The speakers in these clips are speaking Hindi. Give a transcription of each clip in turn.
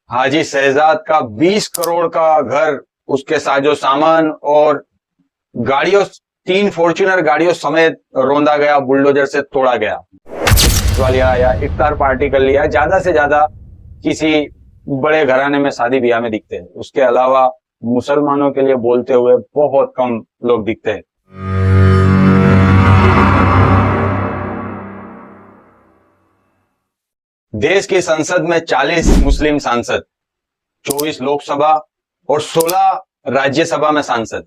हाजी शहजाद का 20 करोड़ का घर, उसके साजो सामान और गाड़ियों, 3 फॉर्च्यूनर गाड़ियों समेत रौंदा गया, बुलडोजर से तोड़ा गया लिया या इफ्तार पार्टी कर लिया। ज्यादा से ज्यादा किसी बड़े घराने में शादी ब्याह में दिखते हैं। उसके अलावा मुसलमानों के लिए बोलते हुए बहुत कम लोग दिखते हैं। देश की संसद में 40 मुस्लिम सांसद, 24 लोकसभा और 16 राज्यसभा में सांसद।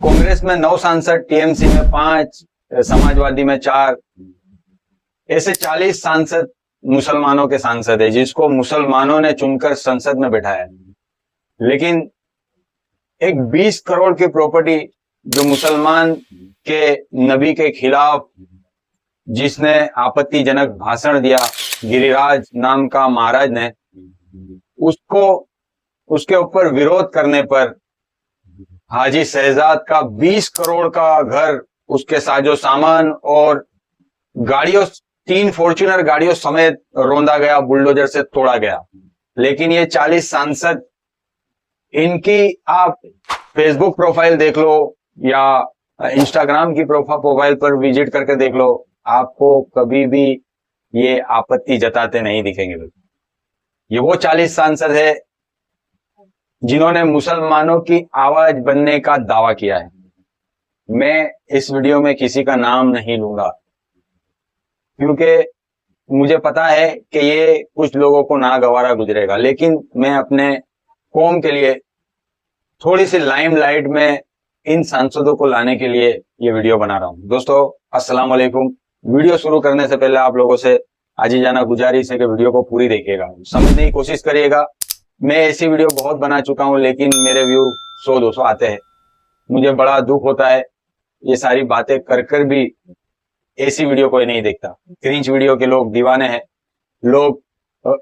कांग्रेस में 9 सांसद, टीएमसी में 5, समाजवादी में 4। ऐसे 40 सांसद मुसलमानों के सांसद है, जिसको मुसलमानों ने चुनकर संसद में बैठाया है। लेकिन एक 20 करोड़ की प्रॉपर्टी जो मुसलमान के नबी के खिलाफ, जिसने आपत्तिजनक भाषण दिया गिरिराज नाम का महाराज ने, उसके ऊपर विरोध करने पर हाजी शहजाद का 20 करोड़ का घर, उसके साजो सामान और गाड़ियों, 3 फॉर्च्यूनर गाड़ियों समेत रौंदा गया, बुलडोजर से तोड़ा गया। लेकिन ये 40 सांसद, इनकी आप फेसबुक प्रोफाइल देख लो या इंस्टाग्राम की प्रोफाइल पर विजिट करके देख लो, आपको कभी भी ये आपत्ति जताते नहीं दिखेंगे। ये वो 40 सांसद है जिन्होंने मुसलमानों की आवाज बनने का दावा किया है। मैं इस वीडियो में किसी का नाम नहीं लूंगा, क्योंकि मुझे पता है कि ये कुछ लोगों को नागवारा गुजरेगा, लेकिन मैं अपने कौम के लिए थोड़ी सी लाइमलाइट में इन सांसदों को लाने के लिए ये वीडियो बना रहा हूं। दोस्तों अस्सलाम वालेकुम। वीडियो शुरू करने से पहले आप लोगों से आजीजाना गुजारिश है कि वीडियो को पूरी देखिएगा, समझने की कोशिश करिएगा। मैं ऐसी वीडियो बहुत बना चुका हूं, लेकिन मेरे व्यू 100-200 आते हैं। मुझे बड़ा दुख होता है, ये सारी बातें कर भी ऐसी वीडियो कोई नहीं देखता। क्रिंच वीडियो के लोग दीवाने हैं, लोग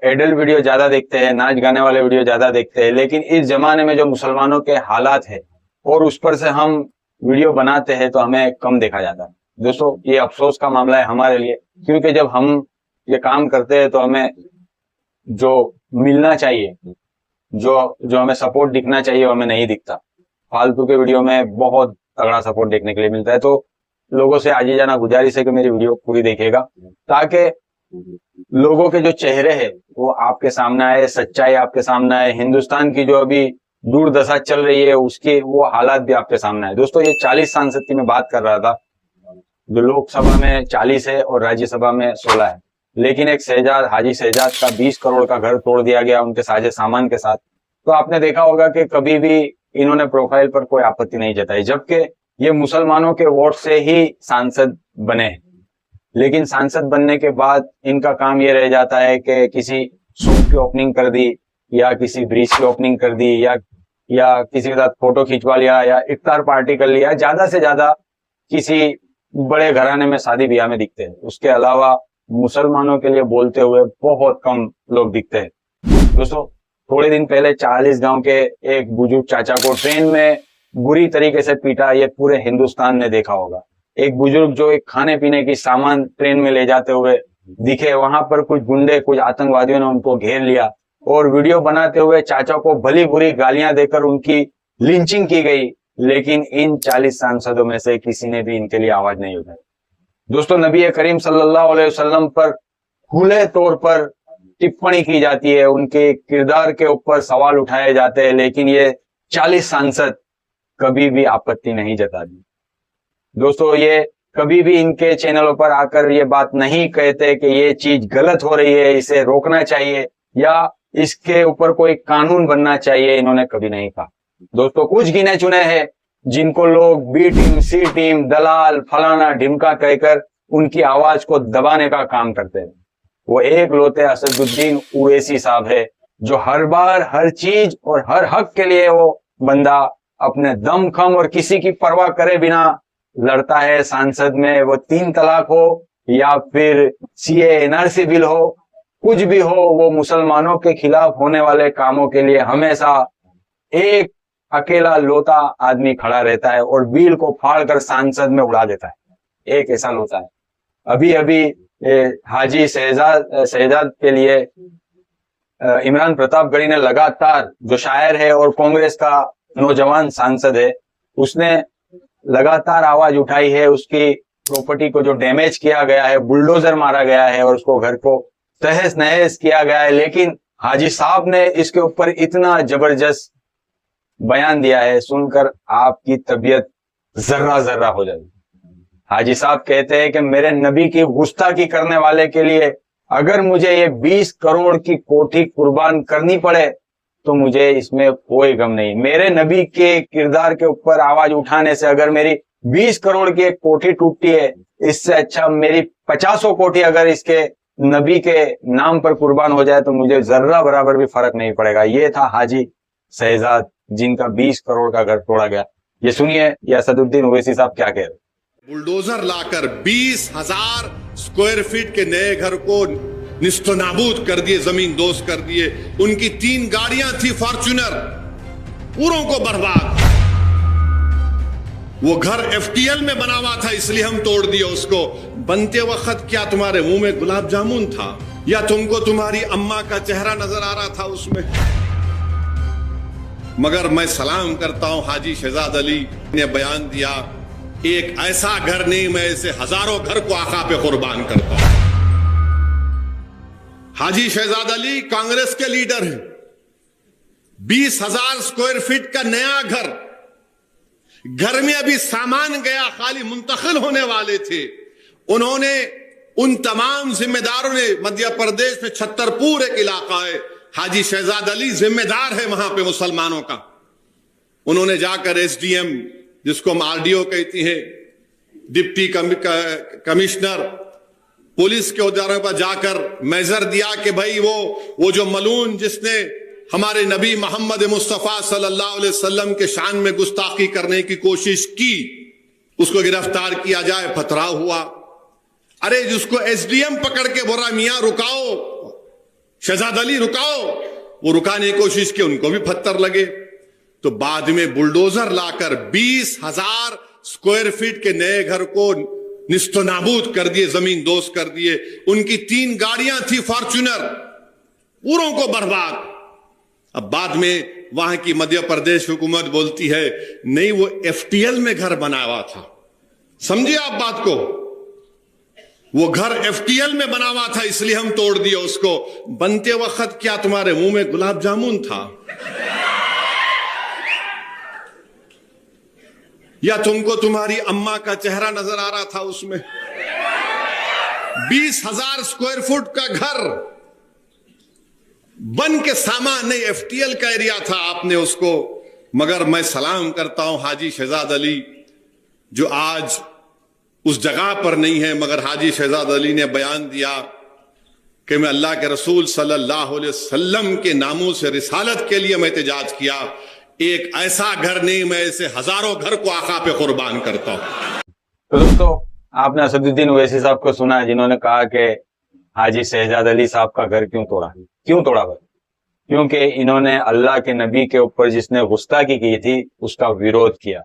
एडल्ट वीडियो ज्यादा देखते हैं, नाच गाने वाले वीडियो ज्यादा देखते हैं। लेकिन इस जमाने में जो मुसलमानों के हालात है और उस पर से हम वीडियो बनाते हैं तो हमें कम देखा जाता है। दोस्तों ये अफसोस का मामला है हमारे लिए, क्योंकि जब हम ये काम करते हैं तो हमें जो मिलना चाहिए, जो हमें सपोर्ट दिखना चाहिए, वो हमें नहीं दिखता। फालतू के वीडियो में बहुत तगड़ा सपोर्ट देखने के लिए मिलता है। तो लोगों से आजीजाना गुजारिश है कि मेरी वीडियो पूरी देखिएगा, ताकि लोगों के जो चेहरे हैं वो आपके सामने आए, सच्चाई आपके सामने आए, हिंदुस्तान की जो अभी दुर्दशा चल रही है उसके वो हालात भी आपके सामने आए। दोस्तों ये 40 सांसद की मैं बात कर रहा था, जो लोकसभा में 40 है और राज्यसभा में 16 है। लेकिन एक हाजी शहजाद का 20 करोड़ का घर तोड़ दिया गया उनके साजे सामान के साथ। तो आपने देखा होगा कि कभी भी इन्होंने प्रोफाइल पर कोई आपत्ति नहीं जताई, जबकि ये मुसलमानों के वोट से ही सांसद बने हैं। लेकिन सांसद बनने के बाद इनका काम ये रह जाता है कि किसी शॉप की ओपनिंग कर दी, या किसी ब्रिज की ओपनिंग कर दी, या किसी के साथ फोटो खिंचवा लिया, या इफ्तार पार्टी कर लिया। ज्यादा से ज्यादा किसी बड़े घराने में शादी ब्याह में दिखते हैं। उसके अलावा मुसलमानों के लिए बोलते हुए बहुत कम लोग दिखते हैं। दोस्तों थोड़े दिन पहले 40 गांव के एक बुजुर्ग चाचा को ट्रेन में बुरी तरीके से पीटा, ये पूरे हिंदुस्तान ने देखा होगा। एक बुजुर्ग जो एक खाने पीने की सामान ट्रेन में ले जाते हुए दिखे, वहां पर कुछ गुंडे, कुछ आतंकवादियों ने उनको घेर लिया और वीडियो बनाते हुए चाचा को भली बुरी गालियां देकर उनकी लिंचिंग की गई। लेकिन इन 40 सांसदों में से किसी ने भी इनके लिए आवाज नहीं उठाई। दोस्तों नबी करीम सल्लल्लाहु अलैहि वसल्लम पर खुले तौर पर टिप्पणी की जाती है, उनके किरदार के ऊपर सवाल उठाए जाते हैं, लेकिन ये 40 सांसद कभी भी आपत्ति नहीं जताती। दोस्तों ये कभी भी इनके चैनलों पर आकर ये बात नहीं कहते कि ये चीज गलत हो रही है, इसे रोकना चाहिए या इसके ऊपर कोई कानून बनना चाहिए। इन्होंने कभी नहीं कहा। दोस्तों कुछ गिने चुने हैं जिनको लोग बी टीम, सी टीम, दलाल, फलाना ढिमका कहकर उनकी आवाज को दबाने का काम करते हैं। वो एक लौते असदुद्दीन ओवैसी साहब है, जो हर बार हर चीज और हर हक के लिए वो बंदा अपने दम खम और किसी की परवाह करे बिना लड़ता है। सांसद में वो 3 तलाक हो या फिर सीए एनआरसी बिल हो, कुछ भी हो, वो मुसलमानों के खिलाफ होने वाले कामों के लिए हमेशा एक अकेला लोता आदमी खड़ा रहता है और बिल को फाड़कर सांसद में उड़ा देता है। एक ऐसा लोता है। अभी हाजी शहजाद के लिए इमरान प्रतापगढ़ी ने लगातार, जो शायर है और कांग्रेस का नौजवान सांसद है, उसने लगातार आवाज उठाई है। उसकी प्रॉपर्टी को जो डैमेज किया गया है, बुलडोजर मारा गया है और उसको घर को तहस नहस किया गया है, लेकिन हाजी साहब ने इसके ऊपर इतना जबरदस्त बयान दिया है, सुनकर आपकी तबीयत जर्रा जर्रा हो जाएगी। हाजी साहब कहते हैं कि मेरे नबी की गुस्ताखी करने वाले के लिए अगर मुझे ये 20 करोड़ की कोठी कुर्बान करनी पड़े तो मुझे इसमें कोई गम नहीं। मेरे नबी के किरदार के ऊपर आवाज उठाने से अगर मेरी 20 करोड़ की एक कोठी टूटती है, इससे अच्छा मेरी 50 कोठी अगर इसके नबी के नाम पर कुर्बान हो जाए तो मुझे जर्रा बराबर भी फर्क नहीं पड़ेगा। ये था हाजी शहजाद, जिनका 20 करोड़ का घर तोड़ा गया। ये सुनिए ये असदुद्दीन ओवैसी साहब क्या कह रहे। बुलडोजर लाकर 20,000 स्क्वायर फीट के नए घर को निस्तो नाबूद कर दिए, जमीन दोस्त कर दिए। उनकी 3 गाड़ियां थी फॉर्च्यूनर, पूरों को बर्बाद। वो घर एफटीएल में बना हुआ था, इसलिए हम तोड़ दिए उसको। बनते वक्त क्या तुम्हारे मुंह में गुलाब जामुन था, या तुमको तुम्हारी अम्मा का चेहरा नजर आ रहा था उसमें? मगर मैं सलाम करता हूं, हाजी शहजाद अली ने बयान दिया, एक ऐसा घर नहीं, मैं ऐसे हजारों घर को आका पे कुर्बान करता हूं। हाजी शहजाद अली कांग्रेस के लीडर हैं। 20,000 स्क्वायर फीट का नया घर में अभी सामान गया, खाली मुंतकिल होने वाले थे। उन्होंने, उन तमाम जिम्मेदारों ने, मध्य प्रदेश में छतरपुर एक इलाका है, हाजी शहजाद अली जिम्मेदार है वहां पे मुसलमानों का। उन्होंने जाकर एसडीएम, जिसको हम आरडीओ कहती हैं, डिप्टी कमिश्नर, पुलिस के उदाहरण पर जाकर मेजर दिया कि भाई वो जो मलून जिसने हमारे नबी मोहम्मद मुस्तफा सल्लल्लाहु अलैहि वसल्लम के शान में गुस्ताखी करने की कोशिश की, उसको गिरफ्तार किया जाए। पथराव हुआ। अरे जिसको एसडीएम पकड़ के बोला मियां रुकाओ, शहजाद अली रुकाओ, वो रुकाने की कोशिश की, उनको भी पत्थर लगे। तो बाद में बुलडोजर लाकर 20,000 स्क्वायर फीट के नए घर को निस्तो नाबूद कर दिए, जमीन दोस्त कर दिए। उनकी 3 गाड़ियां थी फॉर्च्यूनर, पूरों को बर्बाद। अब बाद में वहां की मध्य प्रदेश हुकूमत बोलती है नहीं, वो एफटीएल में घर बना हुआ था। समझिए आप बात को, वो घर एफटीएल में बना हुआ था, इसलिए हम तोड़ दिए उसको। बनते वक्त क्या तुम्हारे मुंह में गुलाब जामुन था, या तुमको तुम्हारी अम्मा का चेहरा नजर आ रहा था उसमें? 20,000 स्क्वायर फुट का घर बन के सामान नहीं, एफटीएल का एरिया था, आपने उसको। मगर मैं सलाम करता हूं हाजी शहजाद अली, जो आज उस जगह पर नहीं है, मगर हाजी शहजाद अली ने बयान दिया कि मैं अल्लाह के रसूल सल्लल्लाहु अलैहि वसल्लम के नामों से रिसालत के लिए मैं एहतजाज किया। एक ऐसा घर नहीं, मैं ऐसे हजारों घर को आका पे कुर्बान करता हूं। तो दोस्तों, आपने असदुद्दीन ओवैसी साहब को सुना, जिन्होंने कहा कि हाजी शहजाद अली साहब का घर क्यों तोड़ा। क्यों तोड़ा भाई? क्योंकि इन्होंने अल्लाह के नबी के ऊपर जिसने गुस्ताखी की थी उसका विरोध किया।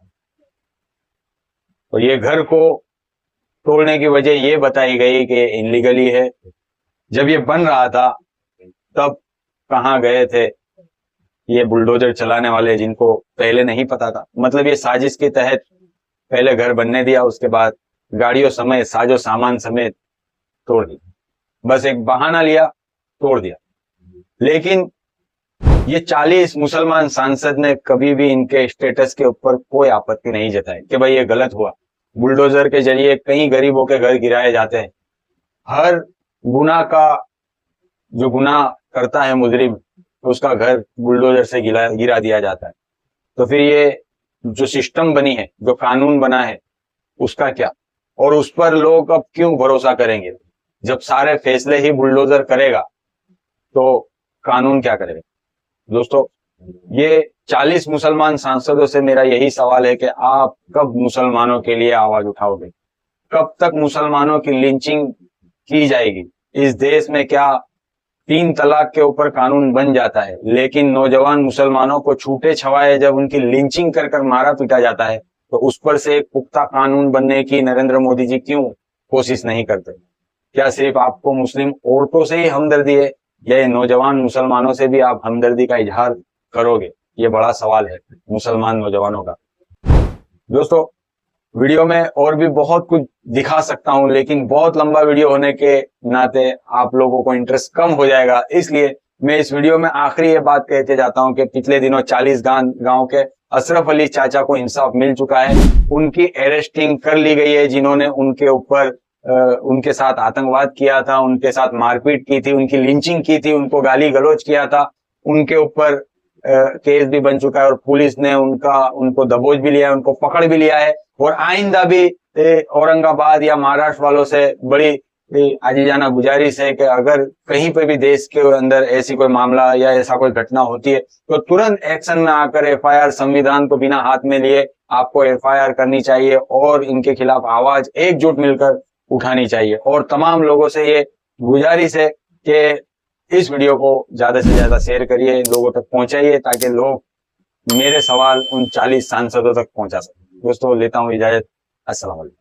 तो ये घर को तोड़ने की वजह ये बताई गई कि इनलीगली है। जब ये बन रहा था तब कहाँ गए थे ये बुलडोजर चलाने वाले, जिनको पहले नहीं पता था? मतलब ये साजिश के तहत पहले घर बनने दिया, उसके बाद गाड़ियों समेत, साजो सामान समेत तोड़ दिया। बस एक बहाना लिया, तोड़ दिया। लेकिन ये 40 मुसलमान सांसद ने कभी भी इनके स्टेटस के ऊपर कोई आपत्ति नहीं जताई कि भाई ये गलत हुआ। बुलडोजर के जरिए कई गरीबों के घर गिराए जाते हैं। हर गुनाह का जो गुनाह करता है मुजरिम, उसका घर बुलडोजर से गिरा दिया जाता है। तो फिर ये जो सिस्टम बनी है, जो कानून बना है, उसका क्या? और उस पर लोग अब क्यों भरोसा करेंगे? जब सारे फैसले ही बुलडोजर करेगा तो कानून क्या करेगा? दोस्तों, ये 40 मुसलमान सांसदों से मेरा यही सवाल है कि आप कब मुसलमानों के लिए आवाज उठाओगे? कब तक मुसलमानों की लिंचिंग की जाएगी? इस देश में क्या 3 तलाक के ऊपर कानून बन जाता है, लेकिन नौजवान मुसलमानों को छूटे छवाए जब उनकी लिंचिंग कर कर मारा पीटा जाता है, तो उस पर से एक पुख्ता कानून बनने की नरेंद्र मोदी जी क्यों कोशिश नहीं करते? क्या सिर्फ आपको मुस्लिम औरतों से ही हमदर्दी है या नौजवान मुसलमानों से भी आप हमदर्दी का इजहार करोगे? ये बड़ा सवाल है मुसलमान नौजवानों का। दोस्तों, वीडियो में और भी बहुत कुछ दिखा सकता हूं, लेकिन बहुत लंबा वीडियो होने के नाते आप लोगों को इंटरेस्ट कम हो जाएगा, इसलिए मैं इस वीडियो में आखिरी ये बात कहते जाता हूं कि पिछले दिनों 40 गांव के अशरफ अली चाचा को इंसाफ मिल चुका है। उनकी अरेस्टिंग कर ली गई है। जिन्होंने उनके ऊपर उनके साथ आतंकवाद किया था, उनके साथ मारपीट की थी, उनकी लिंचिंग की थी, उनको गाली गलौज किया था, उनके ऊपर केस भी बन चुका है और पुलिस ने उनको दबोच भी लिया है, उनको पकड़ भी लिया है। और आइंदा भी औरंगाबाद या महाराष्ट्र वालों से बड़ी आजीजाना गुजारिश है कि अगर कहीं पर भी देश के अंदर ऐसी कोई मामला या ऐसा कोई घटना होती है तो तुरंत एक्शन में आकर एफआईआर, संविधान को बिना हाथ में लिए आपको एफआईआर करनी चाहिए और इनके खिलाफ आवाज एकजुट मिलकर उठानी चाहिए। और तमाम लोगों से ये गुजारिश है कि इस वीडियो को ज्यादा से ज्यादा शेयर करिए, लोगों तक पहुंचाइए, ताकि लोग मेरे सवाल उन 40 सांसदों तक पहुंचा सकें। दोस्तों, लेता हूं इजाजत। अस्सलाम वालेकुम।